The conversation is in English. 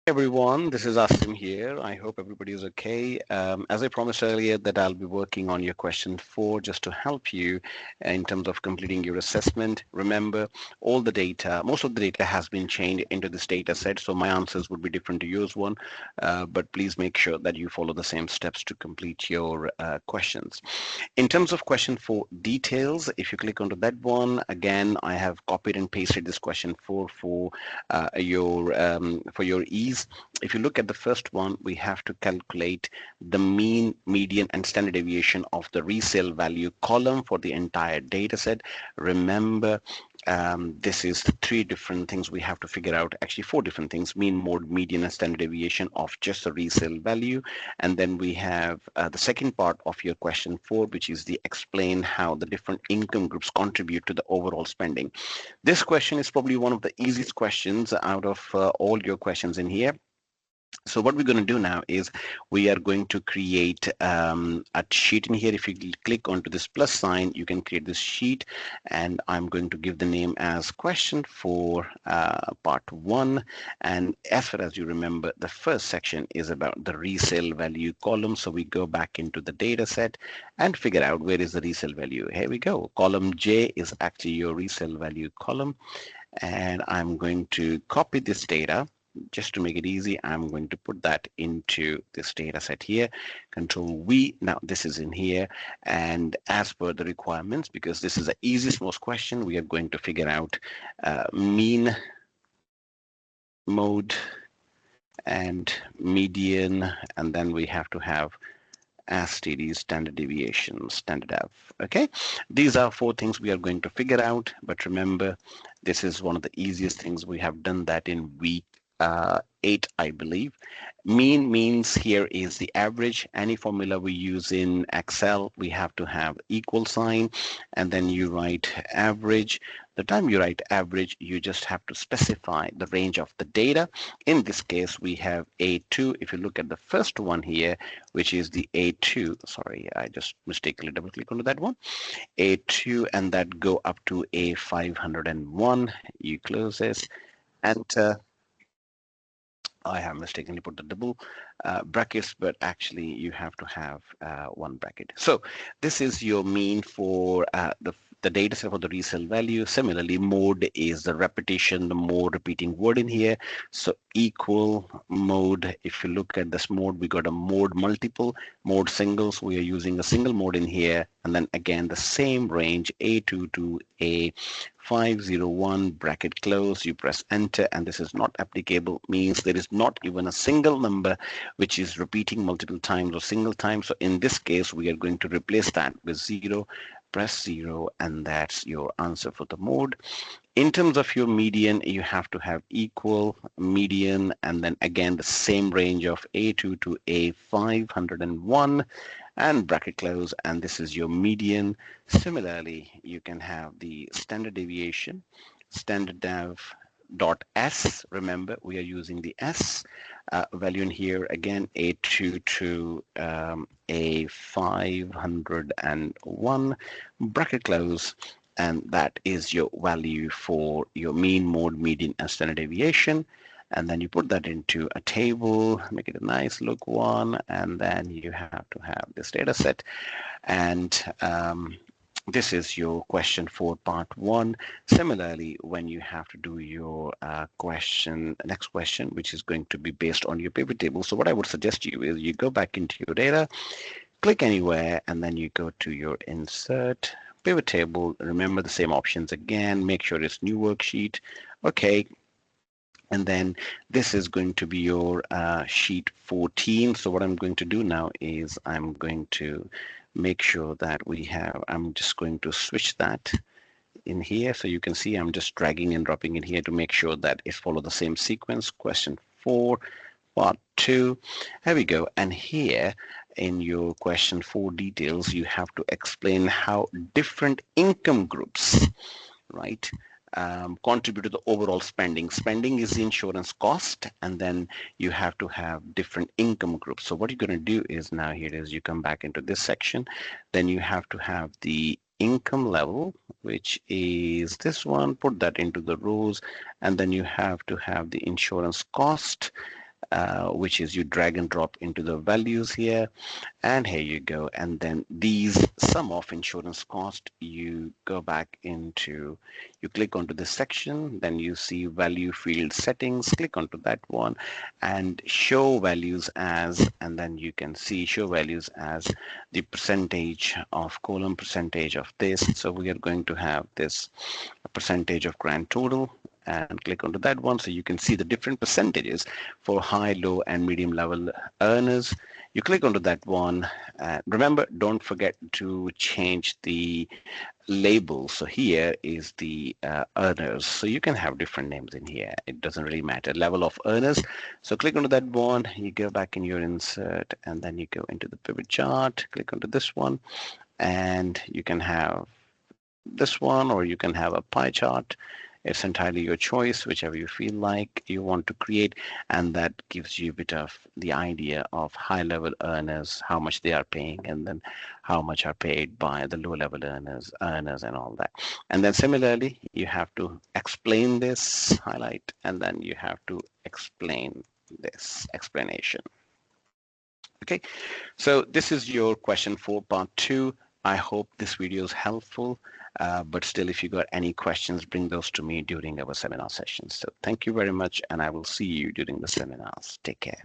Everyone, this is Asim here. I hope everybody is okay. As I promised earlier that I'll be working on your question 4 just to help you in terms of completing your assessment. Remember, all the data, most of the data has been changed into this data set, so my answers would be different to yours one, but please make sure that you follow the same steps to complete your questions. In terms of question 4 details, if you click onto that one, again, I have copied and pasted this question 4 for your ease. If you look at the first one, we have to calculate the mean, median, and standard deviation of the resale value column for the entire data set. Remember, this is three different things we have to figure out, actually four different things: mean, mode, median, and standard deviation of just the resale value. And then we have the second part of your question 4, which is the explain how the different income groups contribute to the overall spending. This question is probably one of the easiest questions out of all your questions in here. So what we're going to do now is we are going to create a sheet in here. If you click onto this plus sign, you can create this sheet, and I'm going to give the name as question for part 1. And as far as you remember, the first section is about the resale value column. So we go back into the data set and figure out where is the resale value. Here we go. Column J is actually your resale value column, and I'm going to copy this data. Just to make it easy, I'm going to put that into this data set here. Control V. Now this is in here, and as per the requirements, because this is the easiest most question, we are going to figure out mean, mode, and median, and then we have to have STD, standard deviation, standard F. Okay, these are four things we are going to figure out, but remember, this is one of the easiest things. We have done that in week 8, I believe. Mean means here is the average. Any formula we use in Excel, we have to have equal sign, and then you write average. The time you write average, you just have to specify the range of the data. In this case, we have A2. If you look at the first one here, which is the A2, sorry, I just mistakenly double click onto that one, A2, and that go up to A501. You close this, enter. I have mistakenly put the double brackets, but actually you have to have one bracket. So this is your mean for the data set for the resale value. Similarly, mode is the repetition, the more repeating word in here. So equal mode. If you look at this mode, we got a mode multiple, mode singles. We are using a single mode in here, and then again the same range A2 to A501 bracket close. You press enter, and this is not applicable, means there is not even a single number which is repeating multiple times or single time. So in this case, we are going to replace that with 0. Press 0, and that's your answer for the mode. In terms of your median, you have to have equal median, and then again the same range of A2 to A501 and bracket close, and this is your median. Similarly, you can have the standard deviation, standard dev dot S. Remember, we are using the S value in here. Again, A2 to A501 bracket close, and that is your value for your mean, mode, median, and standard deviation. And then you put that into a table, make it a nice look one, and then you have to have this data set. And this is your question for part 1. Similarly, when you have to do your next question, which is going to be based on your pivot table. So what I would suggest you is you go back into your data, click anywhere, and then you go to your insert pivot table. Remember the same options again, make sure it's new worksheet. Okay. And then this is going to be your sheet 14. So what I'm going to do now is I'm going to make sure that I'm just going to switch that in here. So you can see I'm just dragging and dropping in here to make sure that it follows the same sequence. Question 4, part 2. Here we go. And here in your question 4 details, you have to explain how different income groups, right, contribute to the overall spending. Spending is the insurance cost, and then you have to have different income groups. So what you're going to do is, now here it is, you come back into this section, then you have to have the income level, which is this one, put that into the rows, and then you have to have the insurance cost, which is you drag and drop into the values here, and here you go. And then these sum of insurance cost, you go back into, you click onto this section, then you see value field settings, click onto that one and show values as, and then you can see show values as the percentage of column, percentage of this. So we are going to have this percentage of grand total, and click onto that one so you can see the different percentages for high, low, and medium level earners. You click onto that one. Remember, don't forget to change the label. So here is the earners. So you can have different names in here. It doesn't really matter. Level of earners. So click onto that one. You go back in your insert, and then you go into the pivot chart. Click onto this one, and you can have this one, or you can have a pie chart. It's entirely your choice, whichever you feel like you want to create, and that gives you a bit of the idea of high level earners, how much they are paying, and then how much are paid by the low level earners and all that. And then similarly, you have to explain this, highlight, and then you have to explain this explanation. Okay, so this is your question for part 2. I hope this video is helpful, but still, if you got any questions, bring those to me during our seminar sessions. So thank you very much, and I will see you during the seminars. Take care.